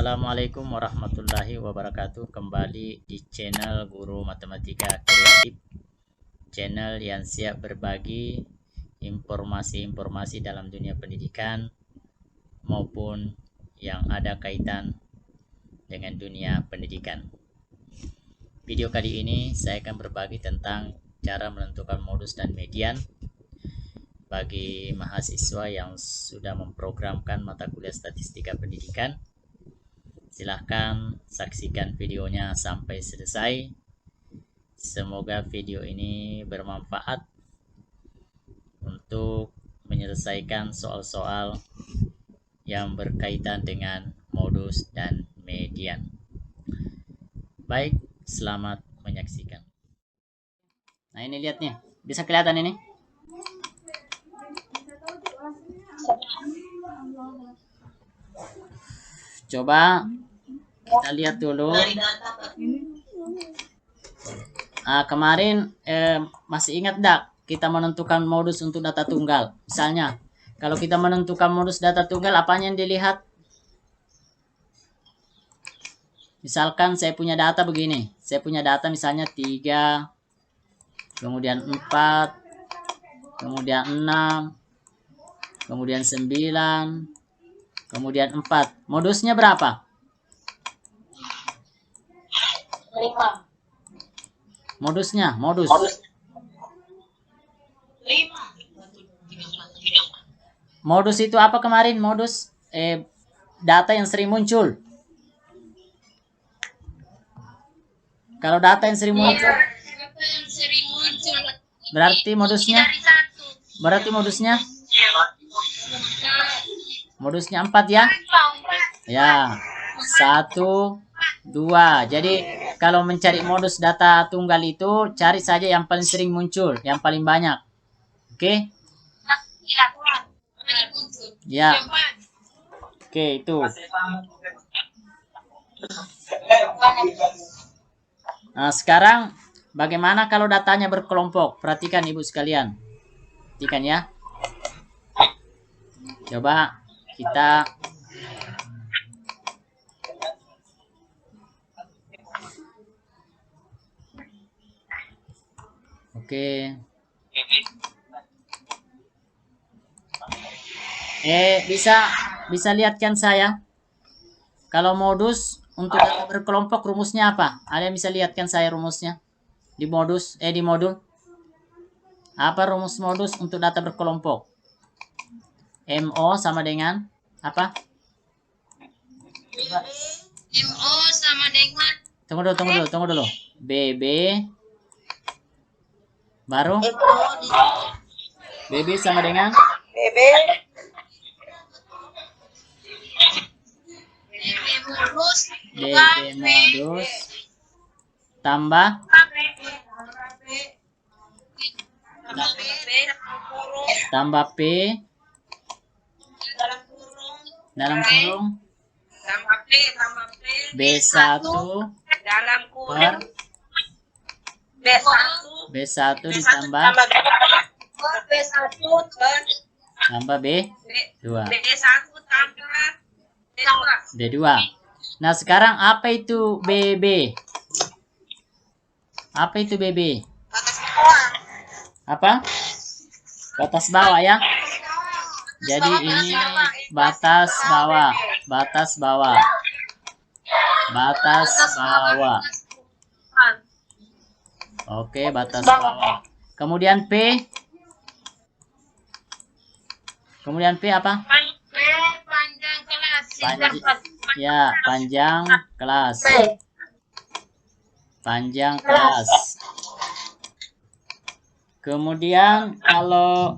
Assalamualaikum warahmatullahi wabarakatuh. Kembali di channel Guru Matematika Kreatif, channel yang siap berbagi informasi-informasi dalam dunia pendidikan maupun yang ada kaitan dengan dunia pendidikan. Video kali ini saya akan berbagi tentang cara menentukan modus dan median bagi mahasiswa yang sudah memprogramkan mata kuliah statistika pendidikan. Silahkan saksikan videonya sampai selesai. Semoga video ini bermanfaat untuk menyelesaikan soal-soal yang berkaitan dengan modus dan median. Baik, selamat menyaksikan. Nah, ini lihat nih, bisa kelihatan ini? Coba kita lihat dulu. Kemarin masih ingat enggak kita menentukan modus untuk data tunggal? Misalnya, kalau kita menentukan modus data tunggal, apanya yang dilihat? Misalkan saya punya data begini. Saya punya data misalnya 3, kemudian 4, kemudian 6, kemudian 9, kemudian 4. Modusnya berapa? 5. Modus. 5. Modus itu apa kemarin? Modus data yang sering muncul. Kalau data yang sering muncul, berarti modusnya? Modusnya 4 ya? Ya, 1, 2. Jadi kalau mencari modus data tunggal itu cari saja yang paling sering muncul, yang paling banyak. Oke? Ya. Oke, itu. Nah, sekarang bagaimana kalau datanya berkelompok? Perhatikan Ibu sekalian. Perhatikan ya. Coba kita Oke. Bisa lihatkan saya? Kalau modus untuk data berkelompok rumusnya apa? Ada yang bisa lihatkan saya rumusnya? Di modus, di modul. Apa rumus modus untuk data berkelompok? MO sama dengan apa? MO sama dengan Tunggu dulu. BB baru BB sama dengan BB modus tambah P dalam kurung B1 dalam per B1 ditambah B1 tambah B2. B1 tambah B2. Nah, sekarang apa itu BB? Apa itu BB? Apa? Batas bawah ya. Jadi ini batas bawah. Oke, batas bawah. Kemudian P. Apa? Panjang kelas. Panjang kelas. Kemudian kalau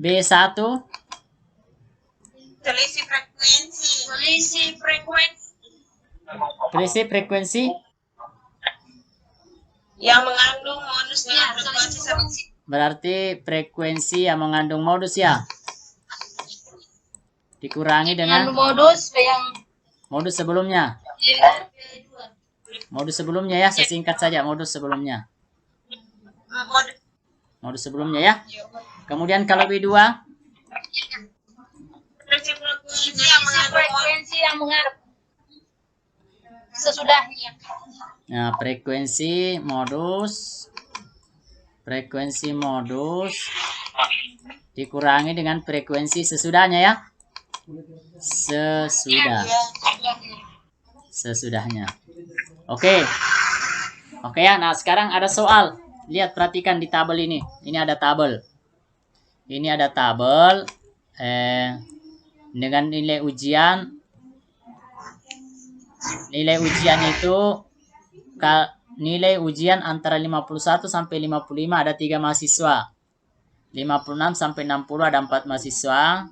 B1 selisih frekuensi yang mengandung modus dengan frekuensi sama. Berarti frekuensi yang mengandung modus ya. Dikurangi dengan modus sebelumnya. Modus sebelumnya ya, sesingkat saja modus sebelumnya. Modus sebelumnya ya. Kemudian kalau B2 frekuensi yang mengandung sesudahnya. Nah, frekuensi modus dikurangi dengan frekuensi sesudahnya ya. Sesudahnya. Oke. Oke ya. Nah, sekarang ada soal. Lihat, perhatikan di tabel ini. Ini ada tabel. Dengan nilai ujian. Nilai ujian itu nilai ujian antara 51 sampai 55 ada 3 mahasiswa. 56 sampai 60 ada 4 mahasiswa.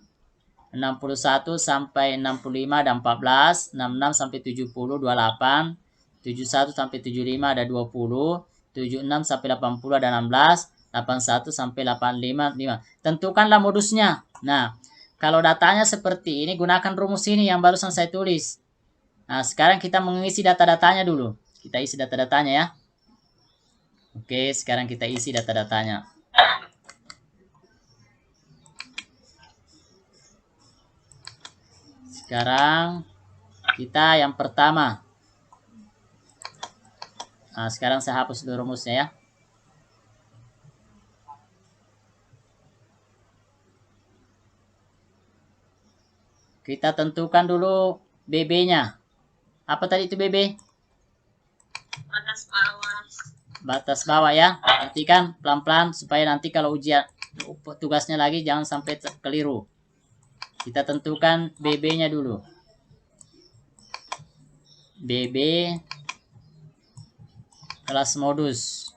61 sampai 65 ada 14, 66 sampai 70 28, 71 sampai 75 ada 20, 76 sampai 80 ada 16, 81 sampai 85 5. Tentukanlah modusnya. Nah, kalau datanya seperti ini gunakan rumus ini yang barusan saya tulis. Nah, sekarang kita mengisi data-datanya dulu. Kita isi data-datanya ya. Oke, sekarang kita isi data-datanya. Sekarang kita yang pertama. Nah, sekarang saya hapus dulu rumusnya ya. Kita tentukan dulu BB-nya. Apa tadi itu BB? Batas bawah. Batas bawah ya. Perhatikan pelan-pelan supaya nanti kalau ujian tugasnya lagi jangan sampai keliru. Kita tentukan BB-nya dulu. BB kelas modus.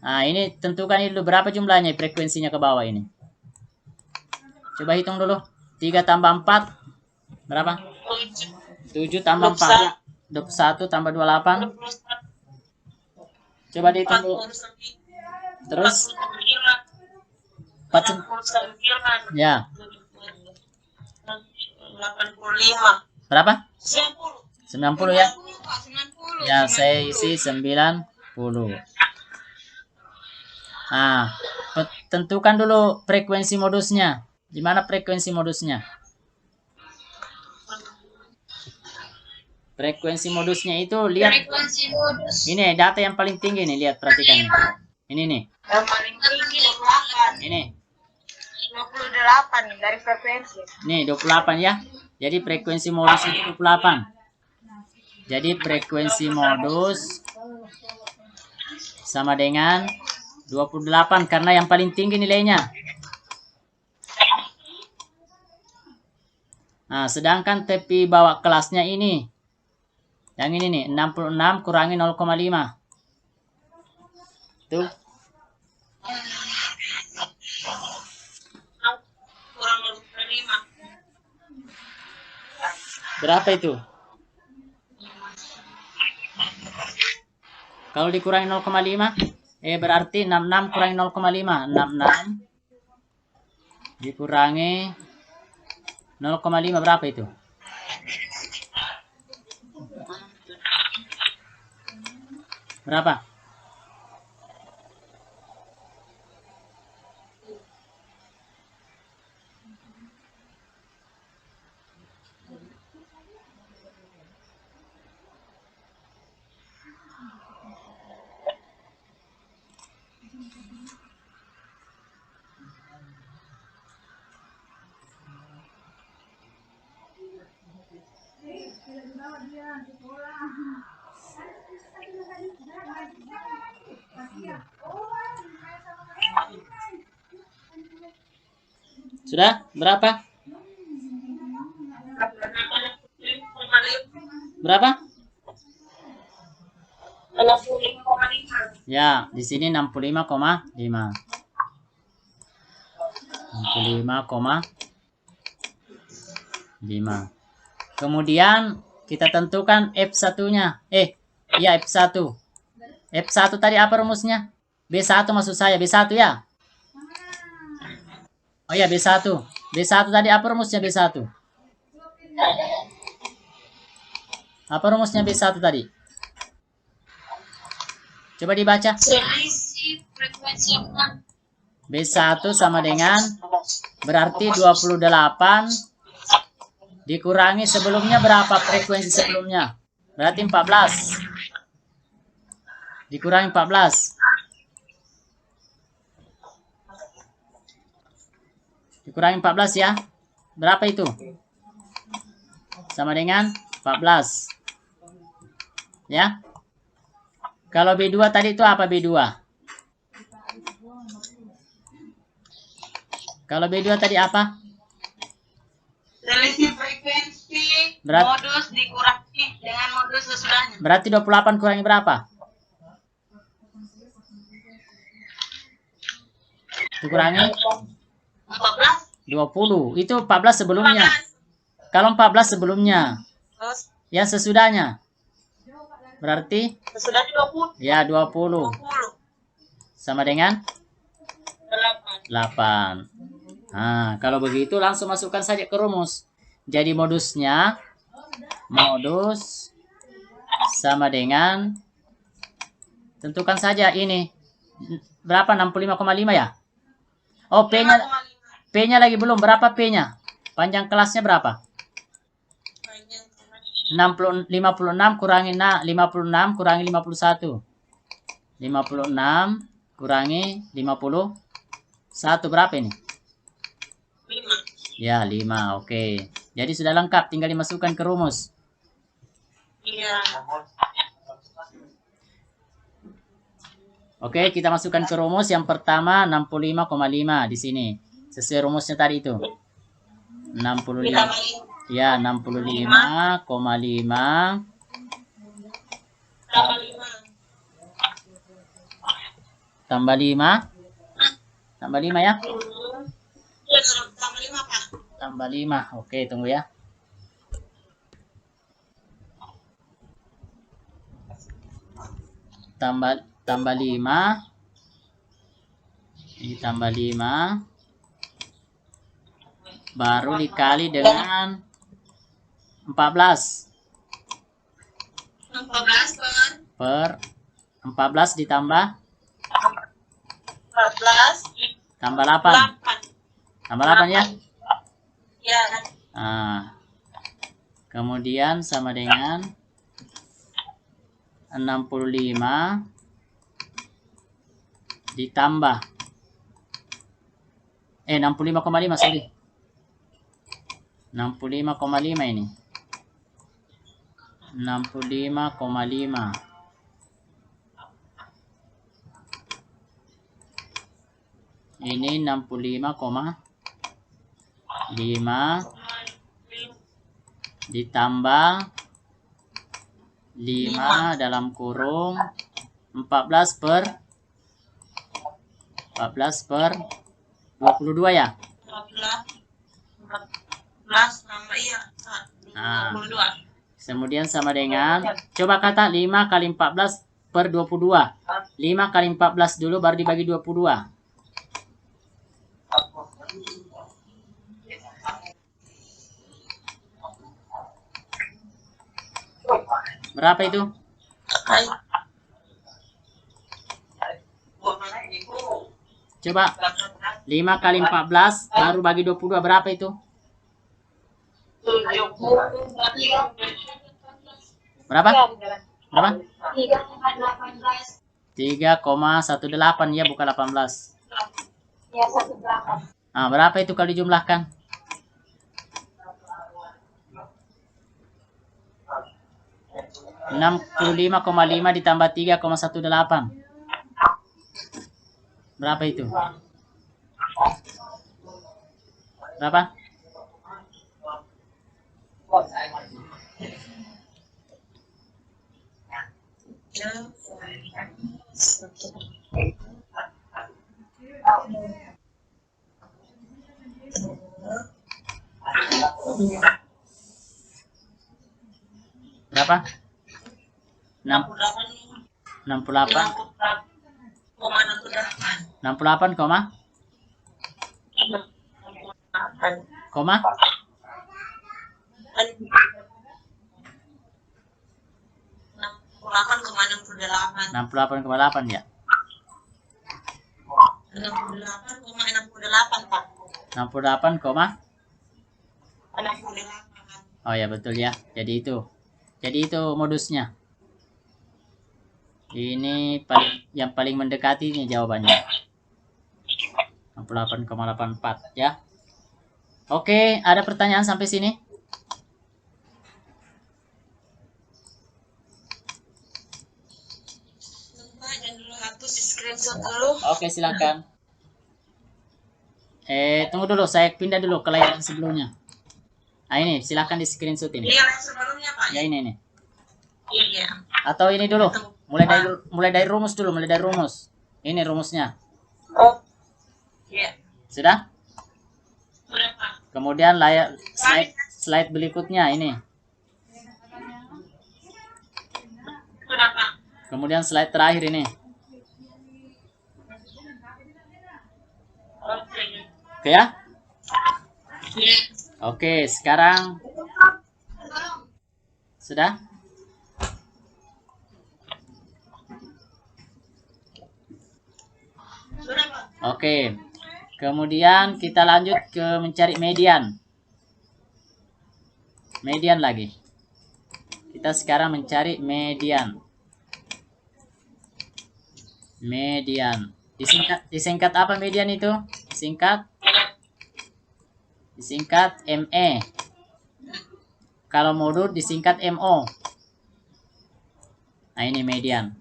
Nah, ini tentukan dulu berapa jumlahnya, frekuensinya ke bawah ini. Coba hitung dulu. 3 tambah 4 berapa? 7 tambah 4 21 tambah 28. Coba dihitung dulu. Terus 49. Ya. 85. Berapa? 90 ya. 90. Ya, saya isi 90. Nah, tentukan dulu frekuensi modusnya. Di mana frekuensi modusnya? Frekuensi modusnya itu lihat. Frekuensi modus. Ini data yang paling tinggi nih, lihat perhatikan nih. Ini nih. Yang paling tinggi 28. Ini. 28 dari frekuensi. Nih 28 ya. Jadi frekuensi modus itu 28. Jadi frekuensi modus sama dengan 28 karena yang paling tinggi nilainya. Nah, sedangkan tepi bawah kelasnya ini. Yang ini nih, 66 kurangi 0,5. Tuh. Kurang 5. Berapa itu? Kalau dikurangi 0,5, berarti 66 kurangi 0,5. 66 dikurangi 0,5 berapa itu? Berapa? Sudah? Berapa? Berapa? 65,5. Ya, di sini 65,5. 65,5. Kemudian kita tentukan F1-nya. Ya F1. F1 tadi apa rumusnya? B1 maksud saya, B1 ya. Oh ya, B1. B1 tadi apa rumusnya B1? Apa rumusnya B1 tadi? Coba dibaca. Selisih frekuensi 6. B1 sama dengan berarti 28 Dikurangi sebelumnya berapa frekuensi sebelumnya? Berarti 14. Dikurangi 14. Dikurangi 14 ya. Berapa itu? Sama dengan 14. Ya. Kalau B2 tadi itu apa B2? Kalau B2 tadi apa? Selisih frekuensi modus dikurangi dengan modus sesudahnya. Berarti 28 kurangi berapa? Dikurangi 14. 20. Itu 14 sebelumnya. Kalau 14 sebelumnya. Terus Ya sesudahnya. Berarti sesudahnya 20. ya 20. 20. Sama dengan 8. 8. Nah, kalau begitu langsung masukkan saja ke rumus. Jadi modusnya modus sama dengan, tentukan saja ini berapa, 65,5 ya. Oh, P-nya lagi belum. Berapa P-nya? Panjang kelasnya berapa? 56 kurangi 56 kurangi 51. 56 kurangi 51 berapa ini? 5. Ya, 5. Oke. Jadi sudah lengkap, tinggal dimasukkan ke rumus. Iya. Oke, kita masukkan ke rumus. Yang pertama 65,5 di sini. Sesuai rumusnya tadi itu. 65. Ya, 65,5 tambah 5. Tambah 5 ya. Tambah 5, Pak. Tambah 5. Oke, tunggu ya. Tambah 5. Ini tambah 5. Baru dikali dengan 14. 14 Per 14 ditambah 14 tambah 8. 8. Tambah 8 ya. Ya. Nah, kemudian sama dengan 65 ditambah 65,5 sorry. 65,5 ini. 65,5. Ini 65,5 ditambah 5 dalam kurung 14 per 22 ya. 14 tambah iya. Nah, 22. kemudian sama dengan, coba kata 5 kali 14 per 22. 5 kali 14 dulu baru dibagi 22. Berapa itu? Coba 5 kali 14 baru bagi 22 berapa itu? Berapa? Berapa? 3,18 ya, bukan 18. Ya, 18. Nah, berapa itu kalau dijumlahkan? 65,5 ditambah 3,18. Berapa itu? Berapa? Berapa? 68. 68, koma? Koma? 68,8 ya. 68,68, Pak. 68, koma? 68. Oh ya betul ya. Jadi itu modusnya. Ini yang paling mendekati ini jawabannya. 68,84 ya. Oke, ada pertanyaan sampai sini? Jangan dulu hapus, di screenshot dulu. Oke, silakan. Tunggu dulu, saya pindah dulu ke layar yang sebelumnya. Nah ini, silakan di screenshot ini. Iya, sebelumnya Pak. Ya ini. Iya. Atau ini dulu, mulai dari rumus dulu, mulai dari rumus. Ini rumusnya. Oh. Iya. Sudah? Sudah Pak. Kemudian slide berikutnya ini. Sudah Pak. Kemudian slide terakhir ini. Oke. Oke ya? Iya. Oke, sekarang sudah? Sudah Pak. Oke. Kemudian kita lanjut ke mencari median. Median lagi. Kita sekarang mencari median. Median. Disingkat apa median itu? Disingkat ME. Kalau modul disingkat MO. Nah, ini median.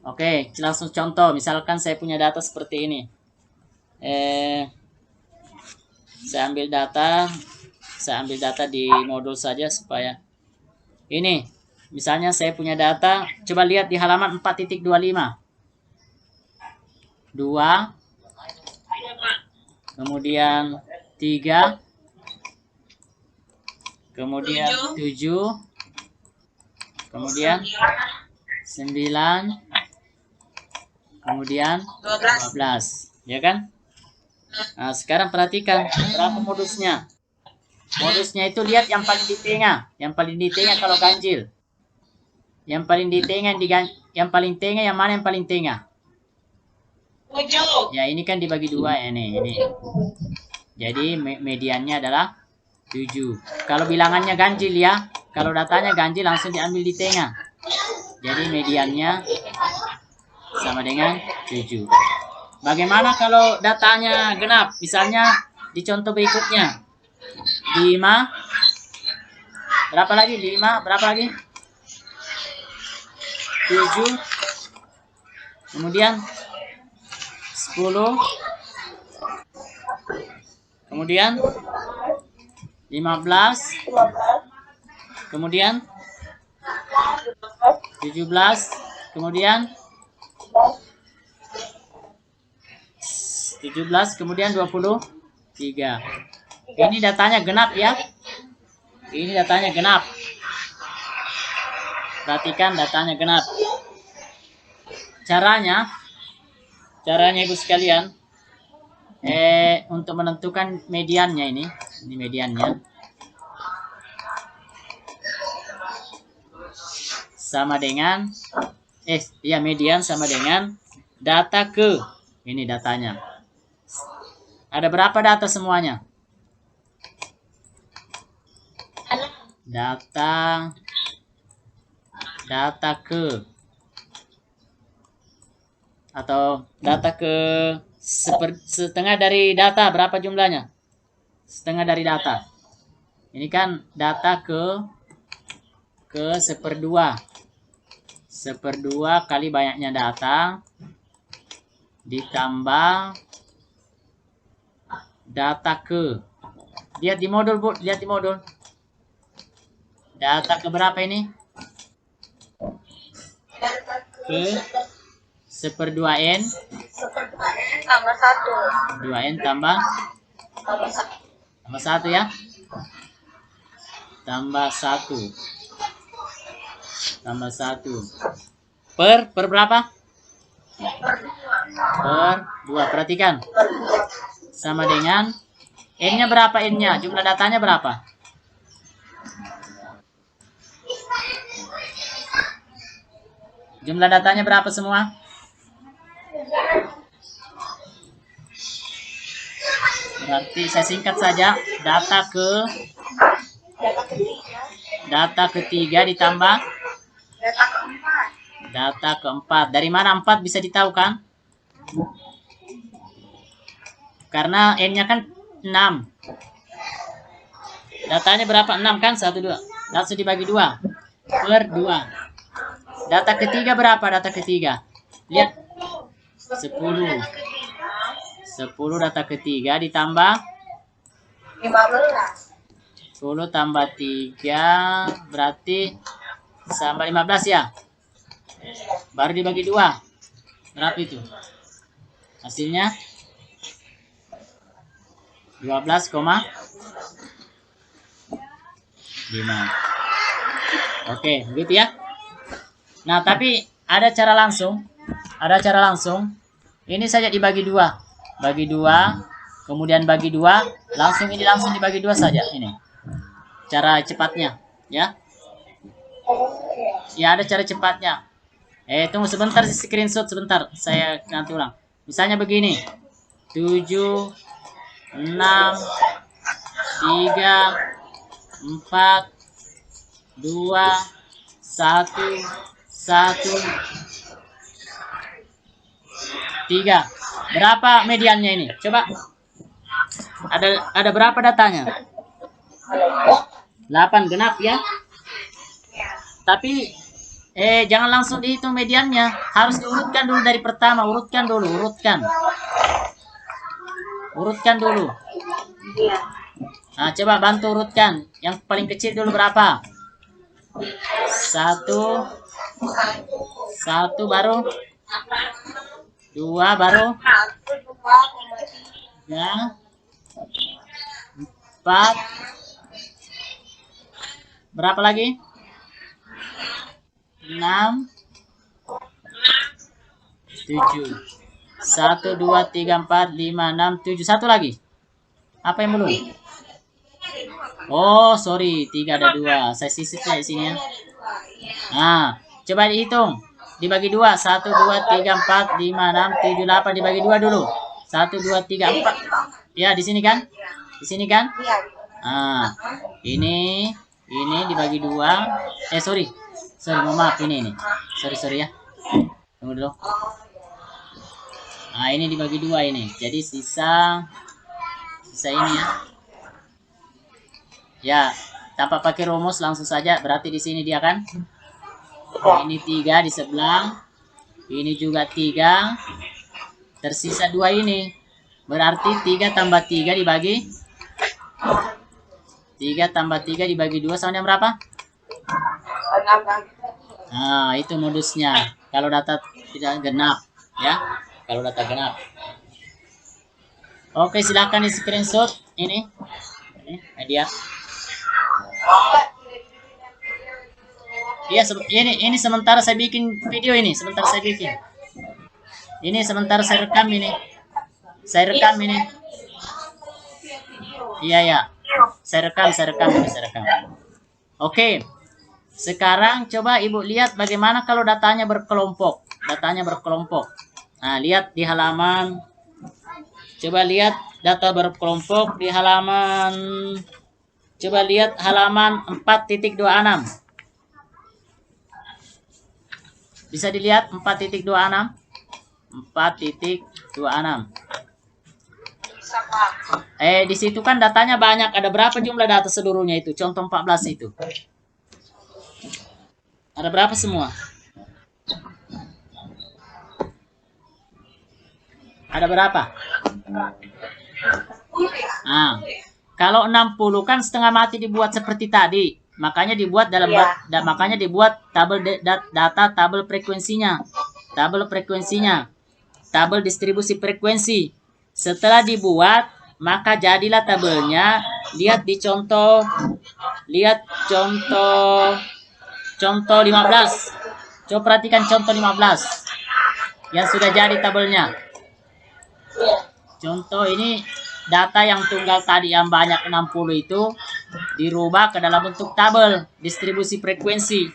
Oke, langsung contoh. Misalkan saya punya data seperti ini. Saya ambil data di modul saja supaya ini. Misalnya saya punya data, coba lihat di halaman 4.25. 2, kemudian 3, kemudian 7, kemudian 9, kemudian 12, ya kan? Nah, sekarang perhatikan berapa modusnya. Modusnya itu lihat yang paling di tengah. Yang paling di tengah kalau ganjil. Yang paling di tengah yang paling tengah yang mana yang paling tengah? 7. Ya, ini kan dibagi 2 ya ini. Jadi mediannya adalah 7. Kalau bilangannya ganjil ya. Kalau datanya ganjil langsung diambil di tengah. Jadi mediannya sama dengan 7. Bagaimana kalau datanya genap? Misalnya di contoh berikutnya. 5. Berapa lagi? 5. Berapa lagi? 7. Kemudian 10. Kemudian 15. Kemudian 17. Kemudian 17. Kemudian 23. Ini datanya genap ya. Ini datanya genap. Perhatikan datanya genap. Caranya Ibu sekalian, untuk menentukan mediannya ini mediannya sama dengan median sama dengan data ke ini datanya. Ada berapa data semuanya? Data ke atau data ke setengah dari data, berapa jumlahnya? Setengah dari data. Ini kan data ke 1/2. 1/2 kali banyaknya data ditambah data ke. Lihat di modul, Bu. Lihat di modul. Data ke berapa ini? Ke 1/2N Tambah 1. 2N tambah 1 ya. Tambah 1. Per berapa? Per 2. Perhatikan. Sama dengan N-nya berapa N-nya? Jumlah datanya berapa? Jumlah datanya berapa semua? Berarti saya singkat saja. Data ketiga ditambah data keempat. Dari mana 4 bisa ditahu kan? Karena N-nya kan 6. Datanya berapa? 6 kan? 1, 2. Langsung dibagi 2. Per 2. Data ketiga berapa? Data ketiga. Lihat. 10. 10 data ketiga ditambah 10 tambah 3 berarti sama 15 ya. Baru dibagi 2. Berapa itu? Hasilnya 12,5. Oke, begitu ya. Nah, tapi ada cara langsung. Ini saja dibagi 2. Bagi 2, kemudian bagi 2, langsung dibagi 2 saja ini. Cara cepatnya, ya. Ya, ada cara cepatnya. Tunggu sebentar, screenshot sebentar. Saya nanti ulang. Misalnya begini. 7 6 3 4 2 1 1 3. Berapa mediannya ini? Coba. Ada berapa datanya? 8 genap ya. Tapi jangan langsung dihitung mediannya. Harus diurutkan dulu dari pertama. Urutkan dulu. Nah, coba bantu urutkan. Yang paling kecil dulu berapa? 1 baru 2 baru 3 4. Berapa lagi? 6 7. 1 2 3 4 5 6 7. Satu lagi. Apa yang belum? Oh, sorry, 3 ada 2. Saya sisipnya di sini ya. Nah, coba dihitung. Dibagi 2. 1 2 3 4 5 6 7 8 dibagi 2 dulu. 1 2 3 4. Ya, di sini kan? Nah, ini dibagi 2. Sorry, mohon maaf ini. Sorry ya. Tunggu dulu. Nah, ini dibagi 2 ini. Jadi sisa ini ya. Ya, tanpa pakai rumus langsung saja. Berarti di sini dia kan. Ini 3 di sebelah. Ini juga 3. Tersisa 2 ini. Berarti 3 tambah 3 dibagi 2 sama dengan berapa? Nah, itu modusnya. Kalau data tidak genap, ya. Kalau data genap. Oke, silakan di screenshot ini media. Iya, ini sementara saya bikin video ini. Ini sementara saya rekam ini. Iya. Saya rekam. Oke. Sekarang coba Ibu lihat bagaimana kalau datanya berkelompok. Nah, lihat di halaman. Coba lihat data berkelompok di halaman. Coba lihat halaman 4.26. Bisa dilihat 4.26. 4.26. Di situ kan datanya banyak. Ada berapa jumlah data seluruhnya itu? Contoh 14 itu. Ada berapa semua? Ada berapa? Nah, kalau 60 kan setengah mati dibuat seperti tadi. Makanya dibuat tabel frekuensinya. Tabel distribusi frekuensi. Setelah dibuat, maka jadilah tabelnya. Lihat contoh 15. Coba perhatikan contoh 15. Yang sudah jadi tabelnya. Contoh ini data yang tunggal tadi yang banyak 60 itu dirubah ke dalam bentuk tabel distribusi frekuensi.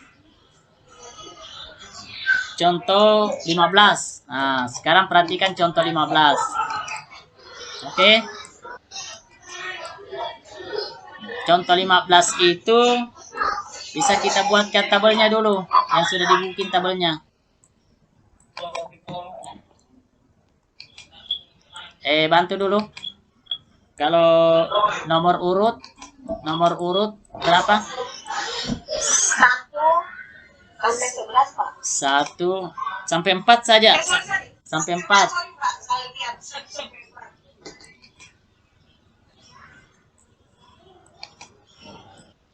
Contoh 15. Nah, sekarang perhatikan contoh 15. Oke. contoh 15 itu bisa kita buatkan tabelnya dulu yang sudah dibikin tabelnya. Bantu dulu. Kalau nomor urut berapa? 1 sampai 4 saja. Sampai 4.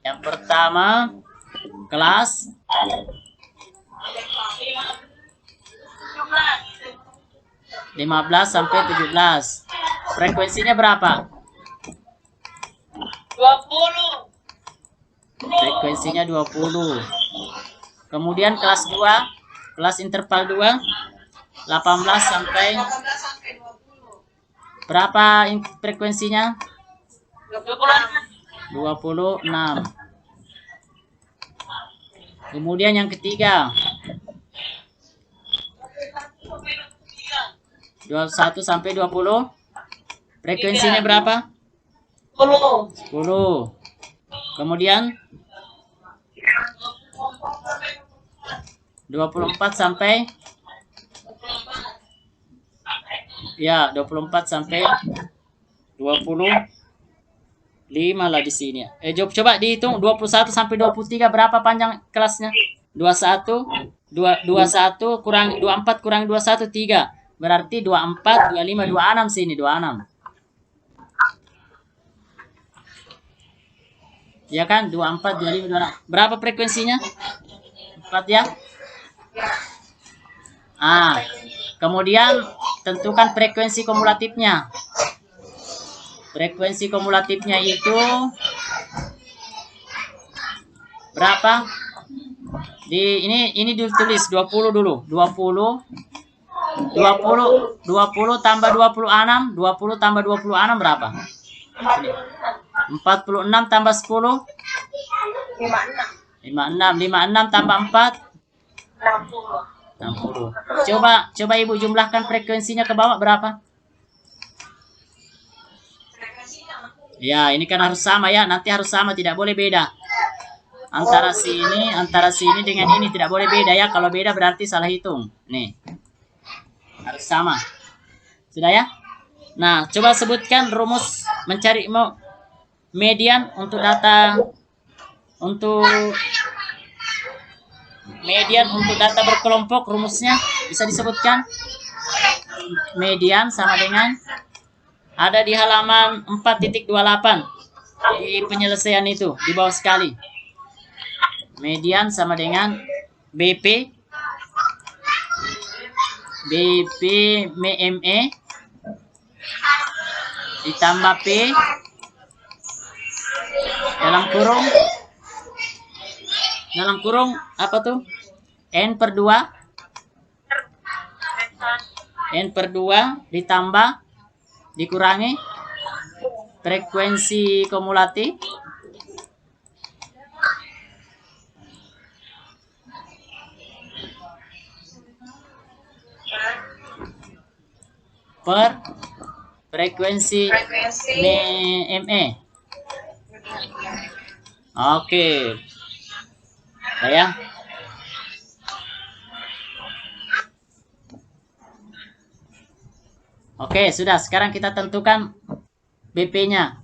Yang pertama kelas 15 sampai 17. Frekuensinya berapa? 20. Frekuensinya 20. Kemudian kelas 2, kelas interval 2, 18 sampai berapa frekuensinya? 26. Kemudian yang ketiga 21 sampai 20. Frekuensinya berapa? 10. Kemudian 24 sampai 24 sampai 25 lah di sini. Coba dihitung 21 sampai 23 berapa panjang kelasnya? 21 kurang 24 kurang 21 3. Berarti 24 25 26 sini 26. Ya kan? 24 25 26. Berapa frekuensinya? 4 ya? Kemudian tentukan frekuensi kumulatifnya. Frekuensi kumulatifnya itu berapa? Ini ditulis 20 dulu. 20 tambah 26, 20 tambah 26 berapa? Ini. 46 tambah 10 56 tambah 4 60. Coba Ibu jumlahkan frekuensinya ke bawah berapa? Ya, ini kan harus sama ya. Nanti harus sama, tidak boleh beda. Antara sini dengan ini tidak boleh beda ya. Kalau beda berarti salah hitung. Nih. Harus sama. Sudah ya? Nah, coba sebutkan rumus mencari median untuk data berkelompok. Rumusnya bisa disebutkan. Median sama dengan ada di halaman 4.28 di penyelesaian itu di bawah sekali. Median sama dengan BP ME ditambah P dalam kurung apa tuh? N per 2 ditambah dikurangi frekuensi kumulatif per frekuensi ME. Oke. Ya. Oke, sudah. Sekarang kita tentukan BP-nya.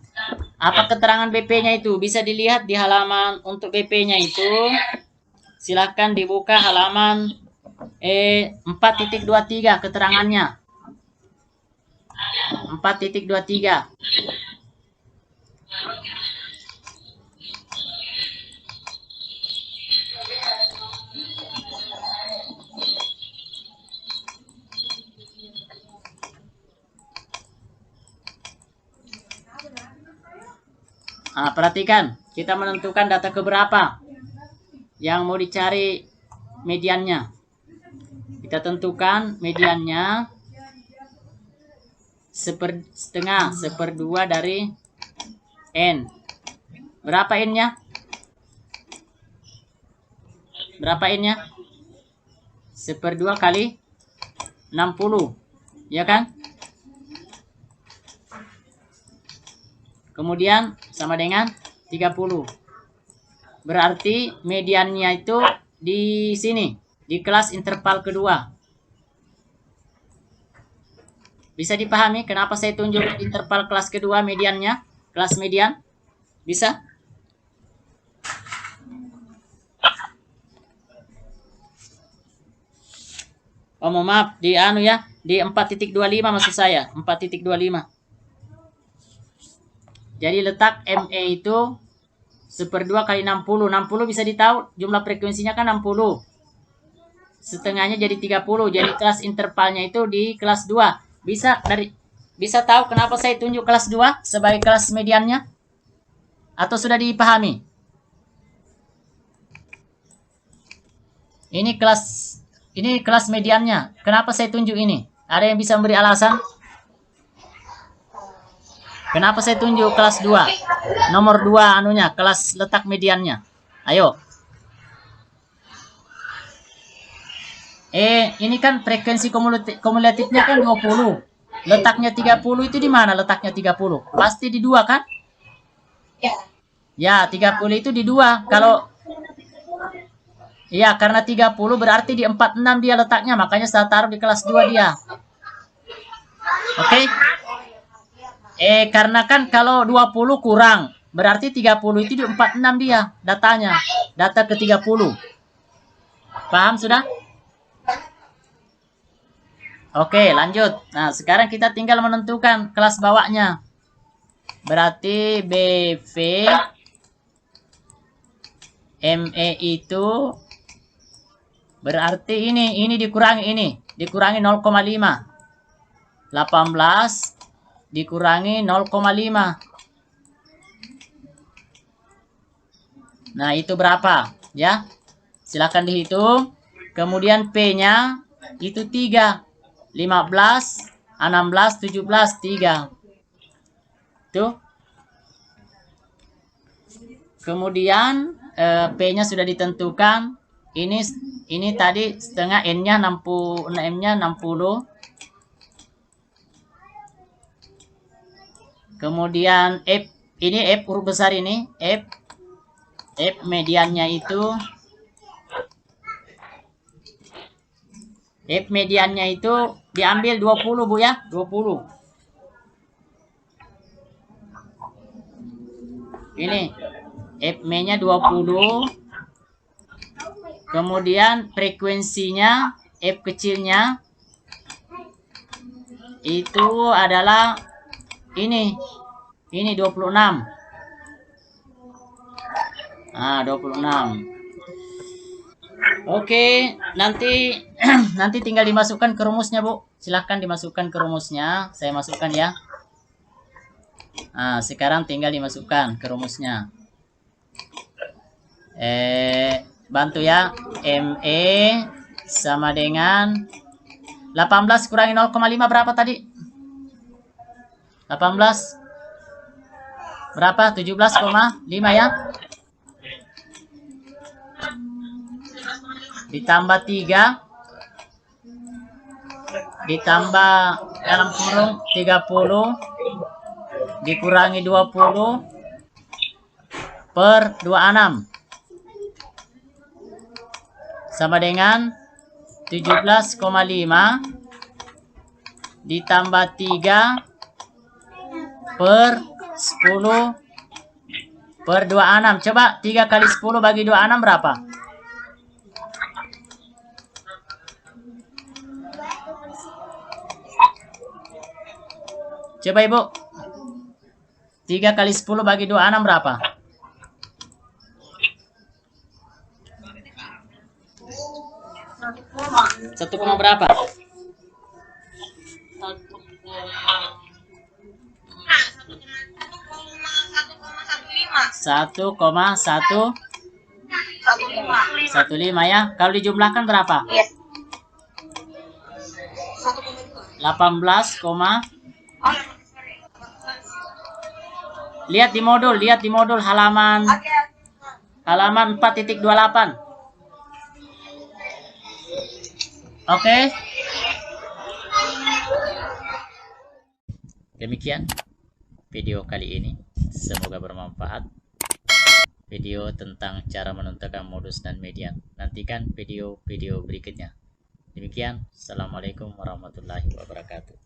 Apa keterangan BP-nya itu? Bisa dilihat di halaman untuk BP-nya itu. Silahkan dibuka halaman 4.23 keterangannya. 4.23. Perhatikan, kita menentukan data keberapa yang mau dicari mediannya. Kita tentukan mediannya seperdua dari N. Berapa N-nya? Berapa N-nya? 1/2 kali 60. Ya kan? Kemudian sama dengan 30. Berarti mediannya itu di sini, di kelas interval kedua. Bisa dipahami kenapa saya tunjuk interval kelas kedua mediannya? Kelas median? Bisa? Oh, maaf, di anu ya, di 4.25 maksud saya, 4.25. Jadi letak ME itu 1/2 kali 60. 60 bisa ditahu, jumlah frekuensinya kan 60. Setengahnya jadi 30. Jadi kelas intervalnya itu di kelas 2. Bisa tahu kenapa saya tunjuk kelas 2 sebagai kelas mediannya? Atau sudah dipahami? Ini kelas mediannya. Kenapa saya tunjuk ini? Ada yang bisa memberi alasan? Kenapa saya tunjuk kelas 2? Nomor 2 anunya, kelas letak mediannya. Ayo. Ini kan frekuensi kumulatifnya kan 20. Letaknya 30 itu di mana letaknya 30? Pasti di 2 kan? Ya, 30 itu di 2. Kalau ya, karena 30 berarti di 46 dia letaknya, makanya saya taruh di kelas 2 dia. Oke? Karena kan kalau 20 kurang, berarti 30 itu di 46 dia datanya. Data ke 30. Paham sudah? Oke, lanjut. Nah, sekarang kita tinggal menentukan kelas bawahnya. Berarti BV ME itu berarti ini dikurangi 0,5. 18 dikurangi 0,5. Nah, itu berapa? Ya. Silakan dihitung. Kemudian P-nya itu 3. 15, 16, 17, 3. Tuh. Kemudian P-nya sudah ditentukan. Ini tadi setengah N-nya 60, M-nya 60. Kemudian F, ini F huruf besar ini, F mediannya itu diambil 20 Bu ya, 20. Ini F-nya 20. Kemudian frekuensinya F kecilnya itu adalah ini 26. Nah, 26. Oke, nanti tinggal dimasukkan ke rumusnya, Bu. Silahkan dimasukkan ke rumusnya. Saya masukkan ya. Nah, sekarang tinggal dimasukkan ke rumusnya. Bantu ya. ME sama dengan 18 kurangi 0,5 berapa tadi? 18 berapa? 17,5 ya. Ditambah 3 ditambah dalam kurung 30 dikurangi 20 per 26 sama dengan 17,5 ditambah 3 per 10 per 26. Coba 3 kali 10 bagi 26 berapa? Coba Ibu. 3 kali 10 bagi 26 berapa? 1, berapa? 1,115 ya. Kalau dijumlahkan berapa? 18, lihat di modul halaman 4.28. Oke. Demikian video kali ini. Semoga bermanfaat. video tentang cara menentukan modus dan median. Nantikan video-video berikutnya. Demikian, Assalamualaikum warahmatullahi wabarakatuh.